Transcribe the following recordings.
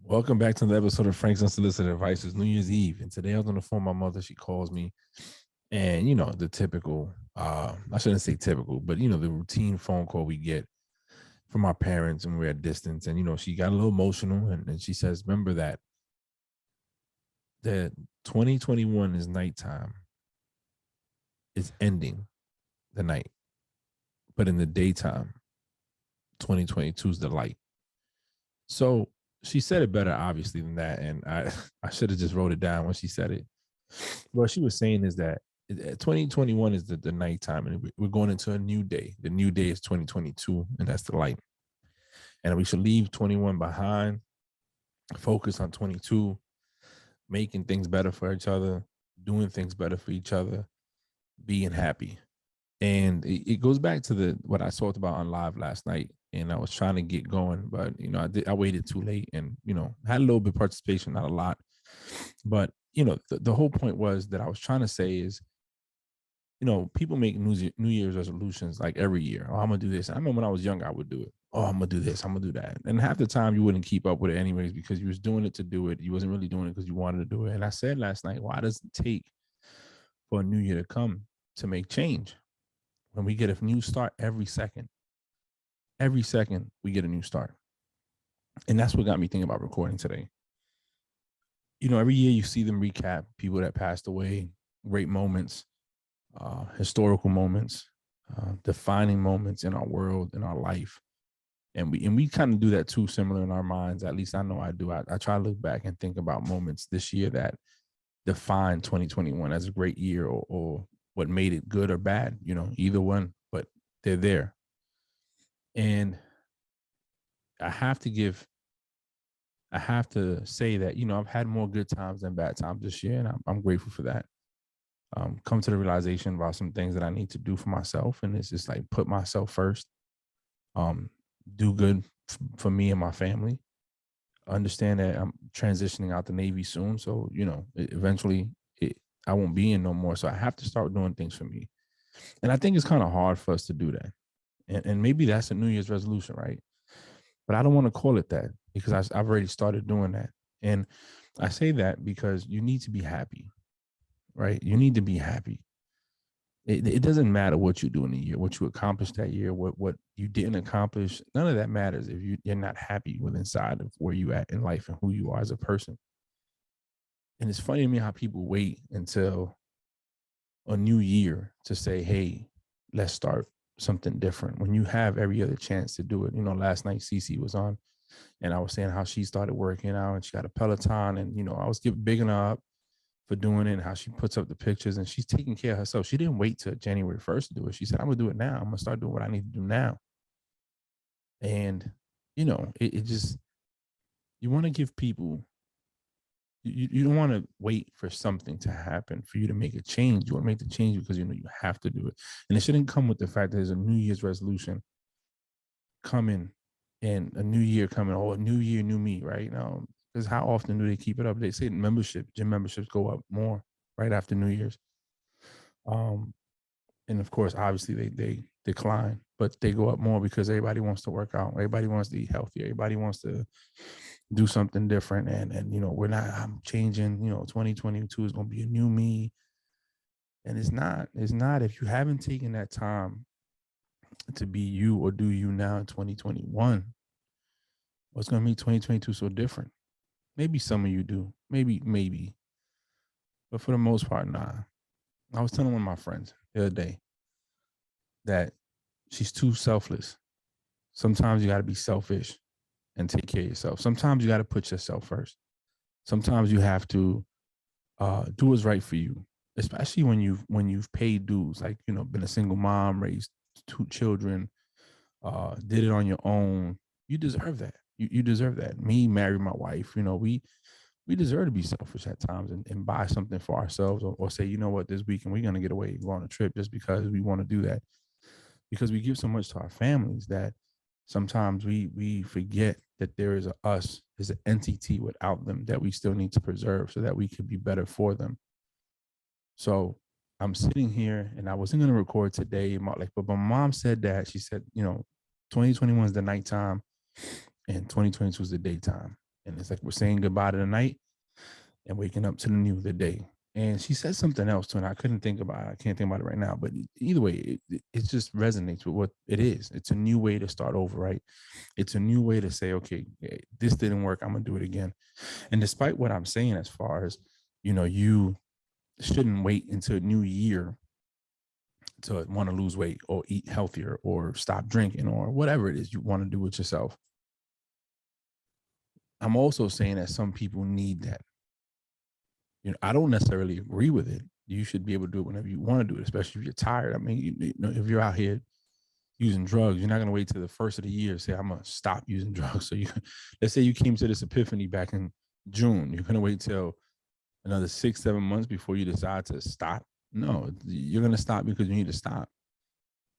Welcome back to the episode of Frank's Unsolicited Advice. It's New Year's Eve, and today I was on the phone with my mother. She calls me, and the typical, I shouldn't say typical, but the routine phone call we get from our parents and we're at distance. And she got a little emotional, and she says, "Remember that 2021 is nighttime, is ending the night, but in the daytime, 2022 is the light." So she said it better, obviously, than that, and I I should have just wrote it down when she said it. What she was saying is that 2021 is the nighttime, and we're going into a new day. The new day is 2022, and that's the light. And we should leave 21 behind, focus on 22, making things better for each other, doing things better for each other, being happy. And it goes back to the what I talked about on live last night. And I was trying to get going, but I waited too late, and had a little bit of participation, not a lot. But the whole point was that I was trying to say is, people make New Year's resolutions like every year. Oh, I'm gonna do this. I remember when I was younger, I would do it. Oh, I'm gonna do this. I'm gonna do that. And half the time you wouldn't keep up with it anyways because you was doing it to do it. You wasn't really doing it because you wanted to do it. And I said last night, why does it take for a new year to come to make change? When we get a new start every second we get a new start. And that's what got me thinking about recording today. Every year you see them recap people that passed away, great moments, historical moments, defining moments in our world, in our life. And we kind of do that too, similar in our minds. At least I know I do. I try to look back and think about moments this year that defined 2021 as a great year, or what made it good or bad, either one, but they're there. And I have to say that, I've had more good times than bad times this year, and I'm grateful for that. Come to the realization about some things that I need to do for myself, and it's just like put myself first. Do good for me and my family. Understand that I'm transitioning out the Navy soon, so eventually I won't be in no more. So I have to start doing things for me, and I think it's kind of hard for us to do that. And maybe that's a New Year's resolution, right? But I don't want to call it that because I've already started doing that. And I say that because you need to be happy, right? You need to be happy. It doesn't matter what you do in a year, what you accomplished that year, what you didn't accomplish. None of that matters if you're not happy with inside of where you at in life and who you are as a person. And it's funny to me how people wait until a new year to say, hey, let's start something different when you have every other chance to do it. Last night Cece was on, and I was saying how she started working out and she got a Peloton, and I was bigging her up for doing it and how she puts up the pictures, and she's taking care of herself. She didn't wait till January 1st to do it. She said, I'm gonna do it now. I'm gonna start doing what I need to do now. And it just, you want to give people, you don't want to wait for something to happen for you to make a change. You want to make the change because you have to do it. And it shouldn't come with the fact that there's a New Year's resolution coming and a new year coming, or a new year, new me, right? Now, because how often do they keep it up? They say gym memberships go up more right after New Year's. And of course, obviously they decline, but they go up more because everybody wants to work out. Everybody wants to eat healthier. Everybody wants to do something different. And I'm changing, 2022 is going to be a new me. And it's not if you haven't taken that time to be you or do you now in 2021, what's going to make 2022 so different? Maybe some of you do, maybe, but for the most part, nah. I was telling one of my friends the other day that she's too selfless. Sometimes you got to be selfish and take care of yourself. Sometimes you got to put yourself first. Sometimes you have to do what's right for you, especially when you've paid dues, like been a single mom, raised 2 children, did it on your own. You deserve that. You deserve that. Me, married my wife, we deserve to be selfish at times and buy something for ourselves, or say, what, this weekend we're going to get away and go on a trip just because we want to do that. Because we give so much to our families that sometimes we forget that there is a us, is an entity without them that we still need to preserve so that we could be better for them. So I'm sitting here and I wasn't going to record today, but my mom said that. She said, 2021 is the nighttime and 2022 is the daytime. And it's like we're saying goodbye to the night and waking up to the day. And she said something else too, and I couldn't think about it. I can't think about it right now. But either way, it just resonates with what it is. It's a new way to start over, right? It's a new way to say, okay, this didn't work. I'm gonna do it again. And despite what I'm saying, as far as you shouldn't wait until a new year to want to lose weight or eat healthier or stop drinking or whatever it is you want to do with yourself. I'm also saying that some people need that. I don't necessarily agree with it. You should be able to do it whenever you want to do it, especially if you're tired. I mean, if you're out here using drugs, you're not going to wait till the first of the year to say, I'm going to stop using drugs. So let's say you came to this epiphany back in June. You're going to wait till another 6-7 months before you decide to stop. No, you're going to stop because you need to stop.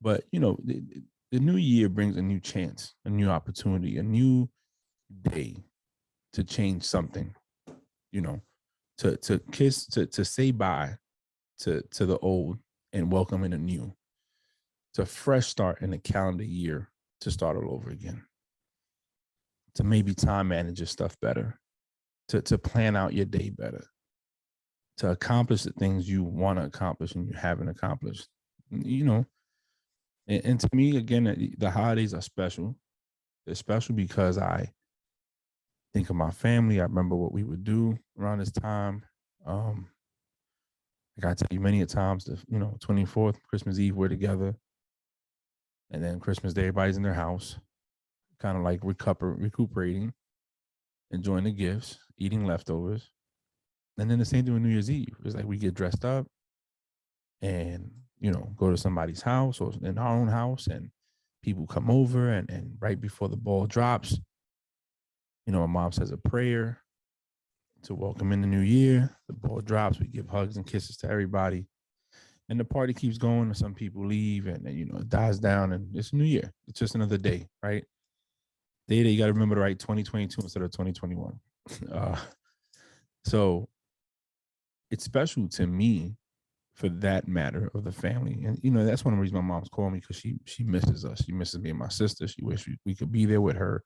But, the new year brings a new chance, a new opportunity, a new day to change something, to say bye to the old and welcome in the new. It's a fresh start in the calendar year to start all over again. To maybe time manage your stuff better, to plan out your day better, to accomplish the things you want to accomplish and you haven't accomplished. And to me, again, the holidays are special. They're special because I think of my family. I remember what we would do around this time. Like I tell you many a times, 24th, Christmas Eve, we're together. And then Christmas Day, everybody's in their house, kind of like recuperating, enjoying the gifts, eating leftovers. And then the same thing with New Year's Eve. It's like we get dressed up and, go to somebody's house or in our own house, and people come over, and right before the ball drops, my mom says a prayer to welcome in the new year. The ball drops, we give hugs and kisses to everybody. And the party keeps going, and some people leave, and it dies down, and it's a new year. It's just another day, right? Day that you got to remember to write 2022 instead of 2021. So it's special to me for that matter of the family. And, that's one of the reasons my mom's calling me, because she misses us. She misses me and my sister. She wishes we could be there with her.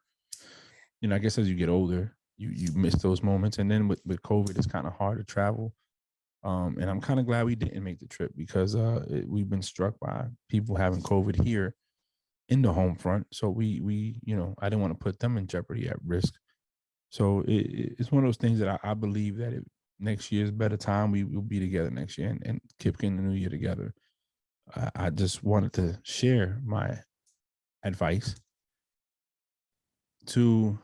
I guess as you get older, you miss those moments. And then with COVID, it's kind of hard to travel. And I'm kind of glad we didn't make the trip, because we've been struck by people having COVID here in the home front. So we I didn't want to put them in jeopardy, at risk. So it's one of those things that I believe that next year is a better time. We will be together next year and kick in the new year together. I just wanted to share my advice to,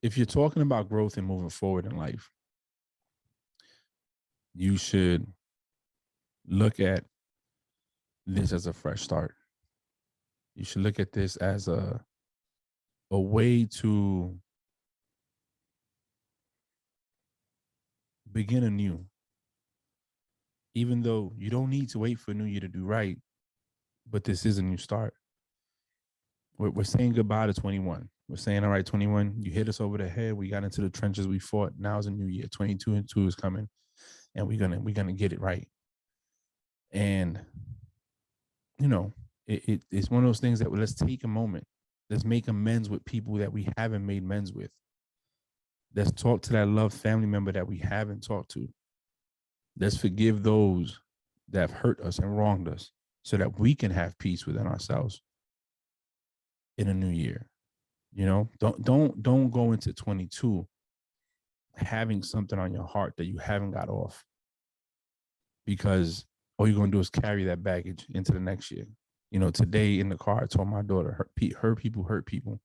if you're talking about growth and moving forward in life, you should look at this as a fresh start. You should look at this as a way to begin anew. Even though you don't need to wait for a new year to do right, but this is a new start. We're saying goodbye to 21. We're saying, all right, 21, you hit us over the head. We got into the trenches. We fought. Now it's a new year. 22 and 2 is coming, and we're gonna get it right. And it's one of those things that, let's take a moment. Let's make amends with people that we haven't made amends with. Let's talk to that loved family member that we haven't talked to. Let's forgive those that have hurt us and wronged us, so that we can have peace within ourselves in a new year. Don't go into 22 having something on your heart that you haven't got off, because all you're going to do is carry that baggage into the next year. Today in the car, I told my daughter, hurt people hurt people.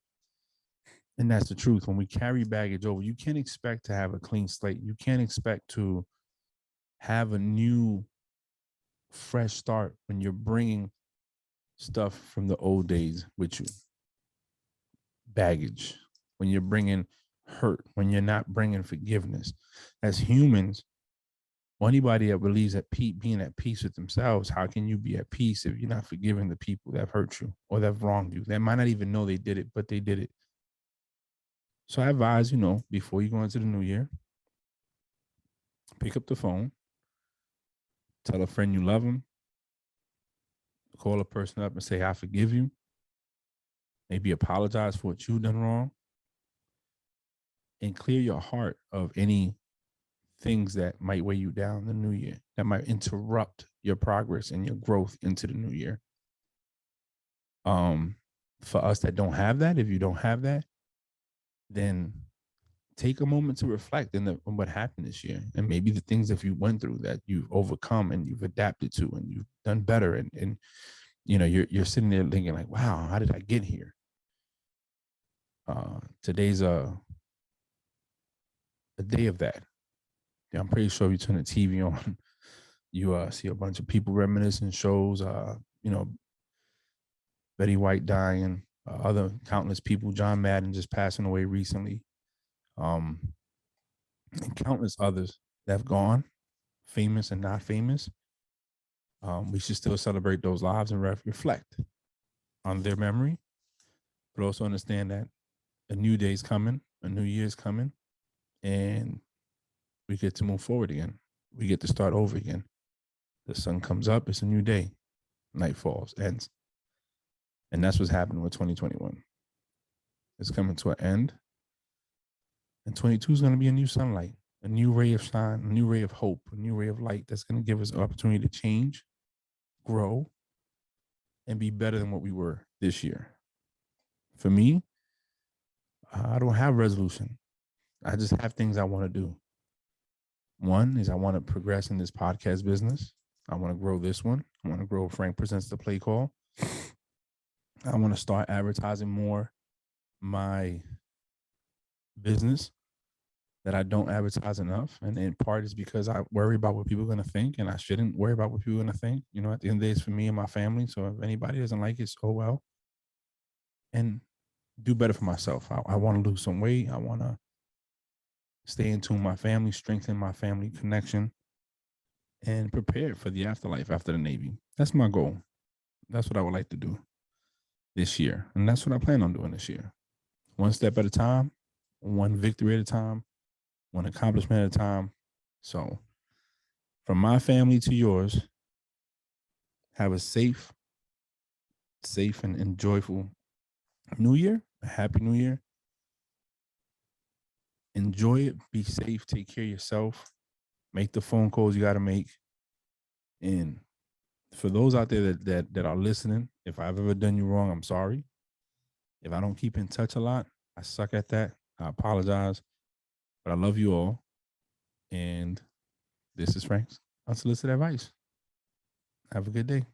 And that's the truth. When we carry baggage over, you can't expect to have a clean slate. You can't expect to have a new, fresh start when you're bringing stuff from the old days with you. Baggage, when you're bringing hurt, when you're not bringing forgiveness. As humans, or anybody that believes that being at peace with themselves, how can you be at peace if you're not forgiving the people that have hurt you or that have wronged you? They might not even know they did it, but they did it. So I advise, before you go into the new year, pick up the phone, tell a friend you love them, call a person up and say, I forgive you. Maybe apologize for what you've done wrong. and clear your heart of any things that might weigh you down in the new year, that might interrupt your progress and your growth into the new year. For us that don't have that, if you don't have that, then take a moment to reflect on what happened this year, and maybe the things that you went through that you've overcome and you've adapted to and you've done better, and you're sitting there thinking like, wow, how did I get here? Today's a day of that. Yeah, I'm pretty sure if you turn the TV on, you see a bunch of people reminiscing, shows, Betty White dying, other countless people, John Madden just passing away recently, and countless others that have gone, famous and not famous. We should still celebrate those lives and reflect on their memory, but also understand that a new day's coming, a new year's coming, and we get to move forward again. We get to start over again. The sun comes up, it's a new day. Night falls, ends. And that's what's happening with 2021. It's coming to an end. And 22 is going to be a new sunlight, a new ray of shine, a new ray of hope, a new ray of light that's going to give us an opportunity to change, grow, and be better than what we were this year. For me, I don't have resolution. I just have things I want to do. One is I want to progress in this podcast business. I want to grow this one. I want to grow Frank Presents the Play Call. I want to start advertising more my business that I don't advertise enough. And in part is because I worry about what people are going to think, and I shouldn't worry about what people are going to think. At the end of the day, it's for me and my family. So if anybody doesn't like it, so well. And do better for myself. I want to lose some weight. I want to stay in tune with my family, strengthen my family connection, and prepare for the afterlife after the Navy. That's my goal. That's what I would like to do this year. And that's what I plan on doing this year. One step at a time, one victory at a time, one accomplishment at a time. So from my family to yours, have a safe and joyful New Year, a happy New Year. Enjoy it, be safe, take care of yourself, make the phone calls you got to make. And for those out there that are listening, if I've ever done you wrong, I'm sorry. If I don't keep in touch a lot, I suck at that. I apologize, but I love you all. And this is Frank's unsolicited advice. Have a good day.